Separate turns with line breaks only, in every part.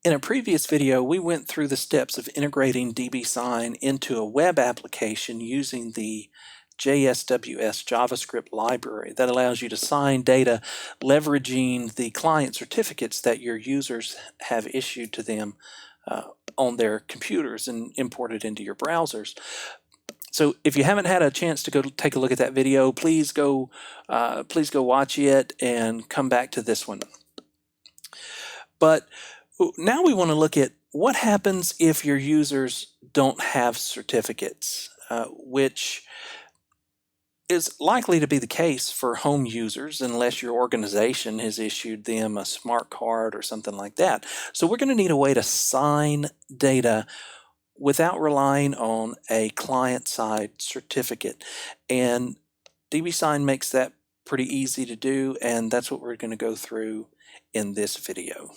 In a previous video, we went through the steps of integrating DBsign into a web application using the JSWS JavaScript library that allows you to sign data leveraging the client certificates that your users have issued to them on their computers and imported into your browsers. So if you haven't had a chance to go take a look at that video, please go watch it and come back to this one. But now we want to look at what happens if your users don't have certificates, which is likely to be the case for home users unless your organization has issued them a smart card or something like that. So we're going to need a way to sign data without relying on a client-side certificate. And DBsign makes that pretty easy to do, and that's what we're going to go through in this video.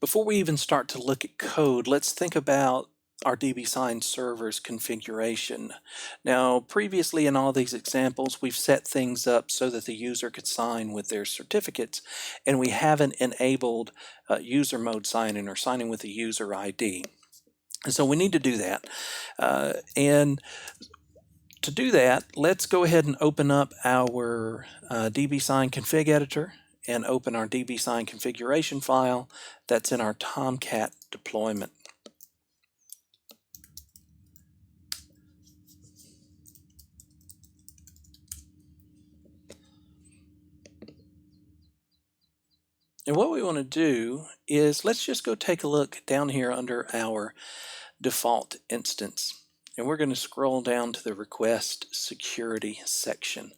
Before we even start to look at code, let's think about our DBsign server's configuration. Now, previously in all these examples, we've set things up so that the user could sign with their certificates, and we haven't enabled user mode signing or signing with a user ID. And so we need to do that. And to do that, let's go ahead and open up our DBsign config editor and open our DBsign configuration file that's in our Tomcat deployment. And what we want to do is let's just go take a look down here under our default instance. And we're going to scroll down to the request security section.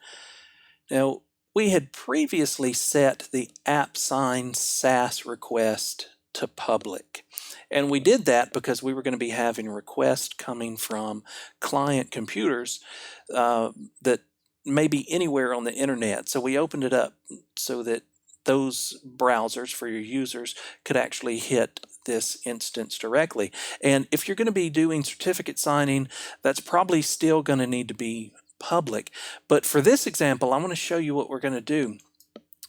Now, we had previously set the AppSign SaaS request to public. And we did that because we were going to be having requests coming from client computers that may be anywhere on the internet. So we opened it up so that those browsers for your users could actually hit this instance directly. And if you're going to be doing certificate signing, that's probably still going to need to be public. But for this example, I want to show you what we're going to do.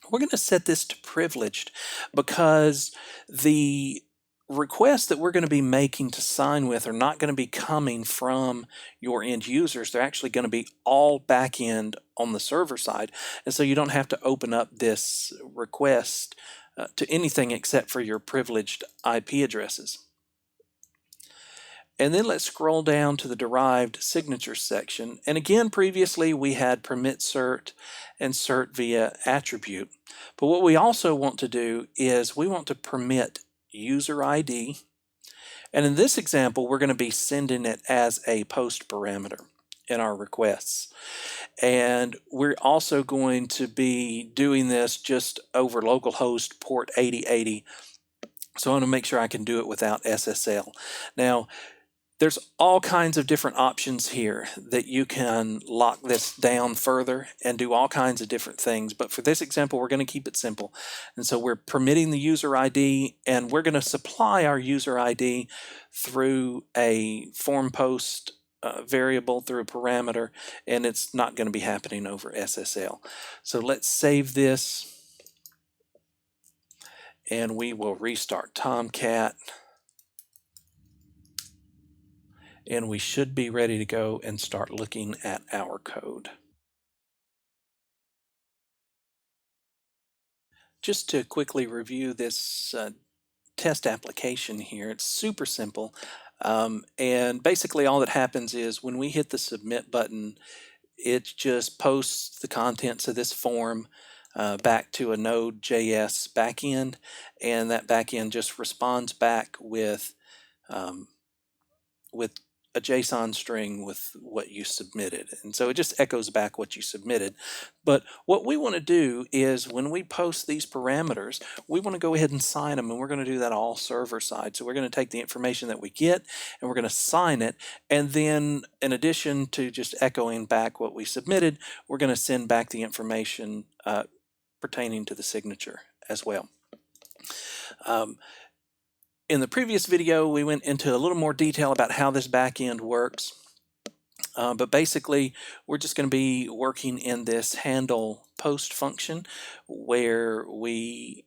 We're going to set this to privileged because the requests that we're going to be making to sign with are not going to be coming from your end users. They're actually going to be all backend on the server side. And so you don't have to open up this request to anything except for your privileged IP addresses. And then let's scroll down to the derived signature section. And again, previously we had permit cert and cert via attribute. But what we also want to do is we want to permit user ID. And in this example, we're going to be sending it as a post parameter in our requests. And we're also going to be doing this just over localhost port 8080. So I want to make sure I can do it without SSL. Now, there's all kinds of different options here that you can lock this down further and do all kinds of different things. But for this example, we're going to keep it simple. And so we're permitting the user ID, and we're going to supply our user ID through a form post variable, through a parameter, and it's not going to be happening over SSL. So let's save this, and we will restart Tomcat. And we should be ready to go and start looking at our code. Just to quickly review this test application here, it's super simple. And basically all that happens is when we hit the submit button, it just posts the contents of this form back to a Node.js backend, and that backend just responds back with a JSON string with what you submitted. And so it just echoes back what you submitted. But what we want to do is when we post these parameters, we want to go ahead and sign them, and we're going to do that all server side. So we're going to take the information that we get and we're going to sign it. And then in addition to just echoing back what we submitted, we're going to send back the information pertaining to the signature as well. In the previous video, we went into a little more detail about how this backend works. But basically, we're just going to be working in this handle post function where we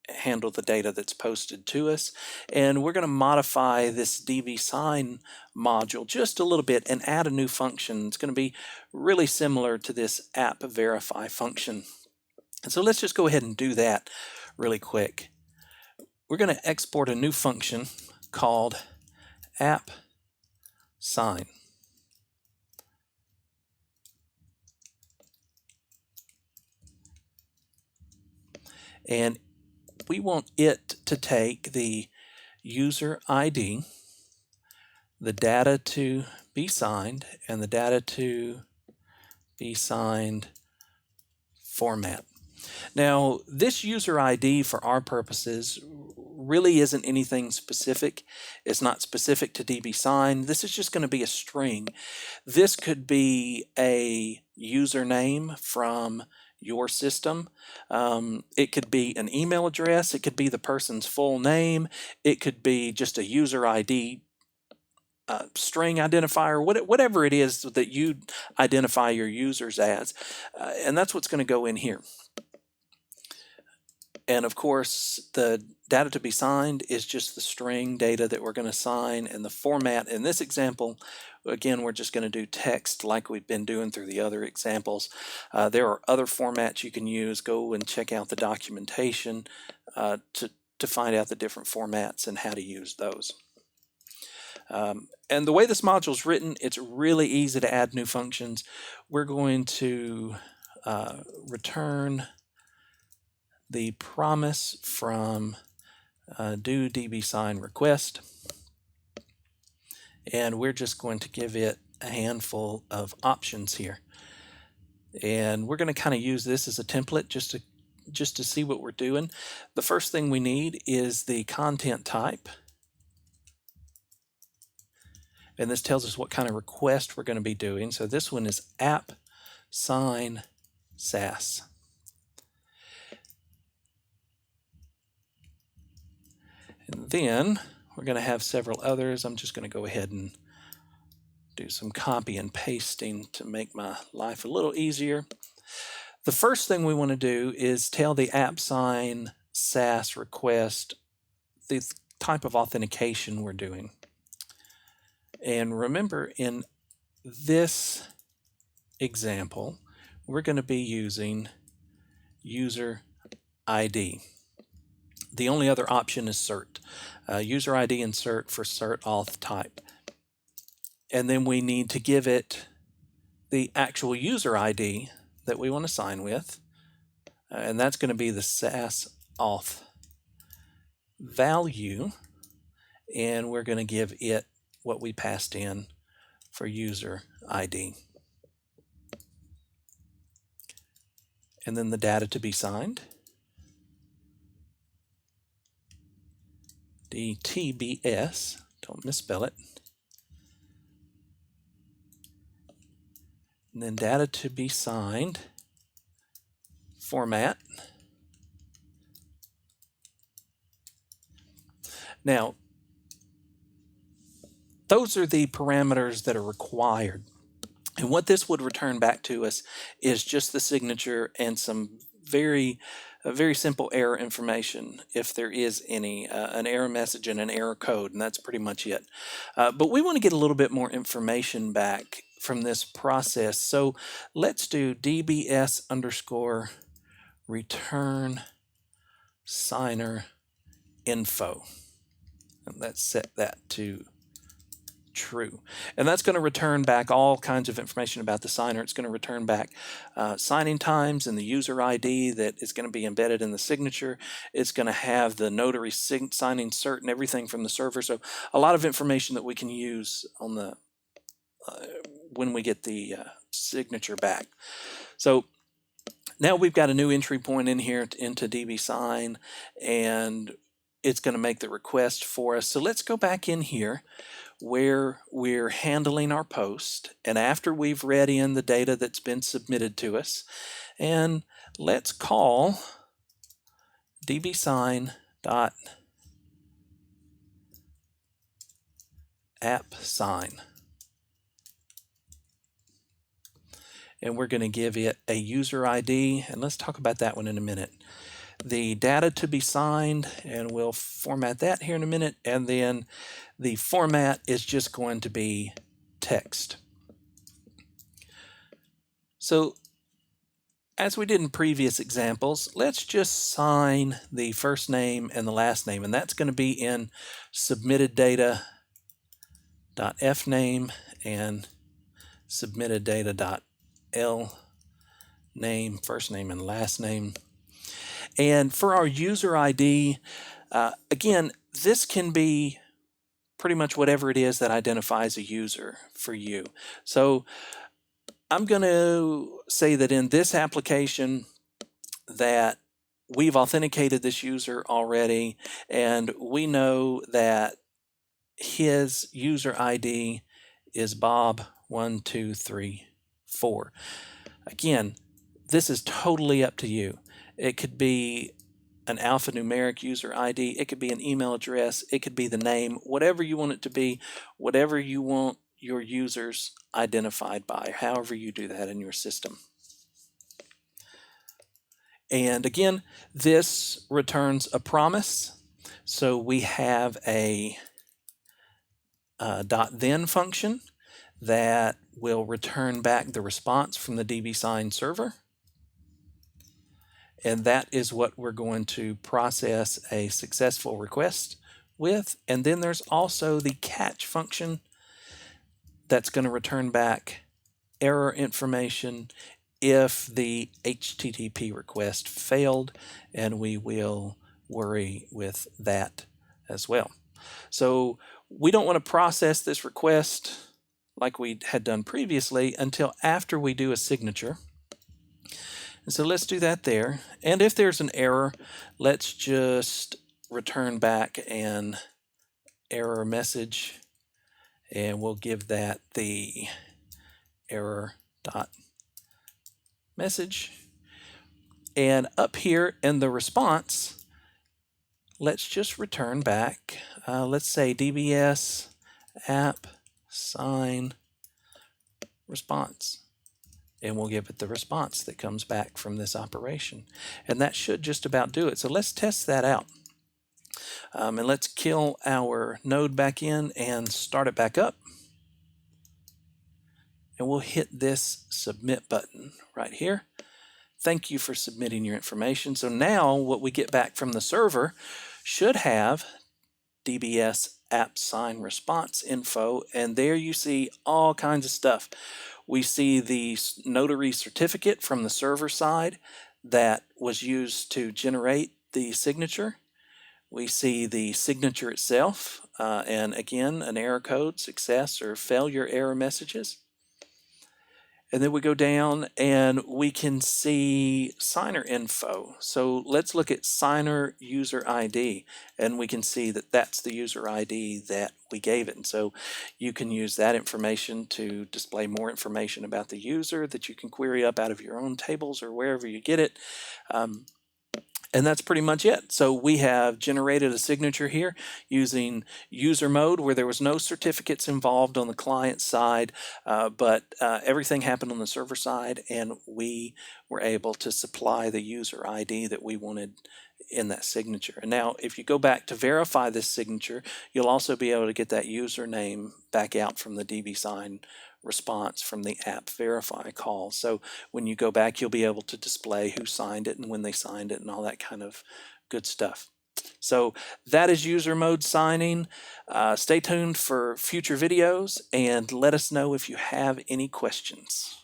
handle the data that's posted to us. And we're going to modify this DBsign module just a little bit and add a new function. It's going to be really similar to this app verify function. And so let's just go ahead and do that really quick. We're going to export a new function called app sign. And we want it to take the user ID, the data to be signed, and the data to be signed format. Now, this user ID for our purposes really isn't anything specific. It's not specific to DBsign. This is just going to be a string. This could be a username from your system. It could be an email address. It could be the person's full name. It could be just a user ID string identifier, whatever it is that you identify your users as. And that's what's going to go in here. And of course, the data to be signed is just the string data that we're going to sign. And the format in this example, again, we're just going to do text like we've been doing through the other examples. There are other formats you can use. Go and check out the documentation to find out the different formats and how to use those. And the way this module is written, it's really easy to add new functions. We're going to return the promise from do DBsign request, and we're just going to give it a handful of options here. And we're going to kind of use this as a template just to see what we're doing. The first thing we need is the content type. And this tells us what kind of request we're going to be doing. So this one is app sign SaaS. And then we're going to have several others. I'm just going to go ahead and do some copy and pasting to make my life a little easier. The first thing we want to do is tell the app sign SaaS request the type of authentication we're doing. And remember, in this example, we're going to be using user ID. The only other option is cert. User ID and cert for cert auth type. And then we need to give it the actual user ID that we want to sign with. And that's going to be the SaaS auth value. And we're going to give it what we passed in for user ID. And then the data to be signed. DTBS, don't misspell it. And then data to be signed format. Now, those are the parameters that are required. And what this would return back to us is just the signature and some very simple error information, if there is any, an error message and an error code, and that's pretty much it. But we want to get a little bit more information back from this process. So let's do dbs underscore return signer info. And let's set that to true. And that's going to return back all kinds of information about the signer. It's going to return back signing times and the user ID that is going to be embedded in the signature. It's going to have the notary signing cert and everything from the server. So a lot of information that we can use on the when we get the signature back. So now we've got a new entry point in here into DBsign, and it's going to make the request for us. So let's go back in here where we're handling our post, and after we've read in the data that's been submitted to us, and let's call dbsign.appsign. and we're going to give it a user ID, and let's talk about that one in a minute. The data to be signed, and we'll format that here in a minute, and then the format is just going to be text. So as we did in previous examples, let's just sign the first name and the last name, and that's going to be in submitted data.fname and submitted data.l name, first name and last name. And for our user ID, again, this can be pretty much whatever it is that identifies a user for you. So I'm going to say that in this application that we've authenticated this user already, and we know that his user ID is Bob1234. Again, this is totally up to you. It could be an alphanumeric user ID, it could be an email address, it could be the name, whatever you want it to be, whatever you want your users identified by, however you do that in your system. And again, this returns a promise. So we have a .then function that will return back the response from the DBsign server. And that is what we're going to process a successful request with. And then there's also the catch function that's going to return back error information if the HTTP request failed, and we will worry with that as well. So we don't want to process this request like we had done previously until after we do a signature. And so let's do that there. And if there's an error, let's just return back an error message, and we'll give that the error.message. And up here in the response, let's just return back, let's say DBS app sign response. And we'll give it the response that comes back from this operation. And that should just about do it. So let's test that out. And let's kill our node back in and start it back up. And we'll hit this submit button right here. Thank you for submitting your information. So now what we get back from the server should have DBS app sign response info, and there you see all kinds of stuff. We see the notary certificate from the server side that was used to generate the signature. We see the signature itself, and again, an error code, success or failure error messages. And then we go down and we can see signer info. So let's look at signer user ID, and we can see that that's the user ID that we gave it. And so you can use that information to display more information about the user that you can query up out of your own tables or wherever you get it. And that's pretty much it. So we have generated a signature here using user mode where there was no certificates involved on the client side, but everything happened on the server side, and we were able to supply the user ID that we wanted in that signature. And now if you go back to verify this signature, you'll also be able to get that username back out from the DBsign response from the app verify call. So when you go back, you'll be able to display who signed it and when they signed it and all that kind of good stuff. So that is user mode signing. Stay tuned for future videos and let us know if you have any questions.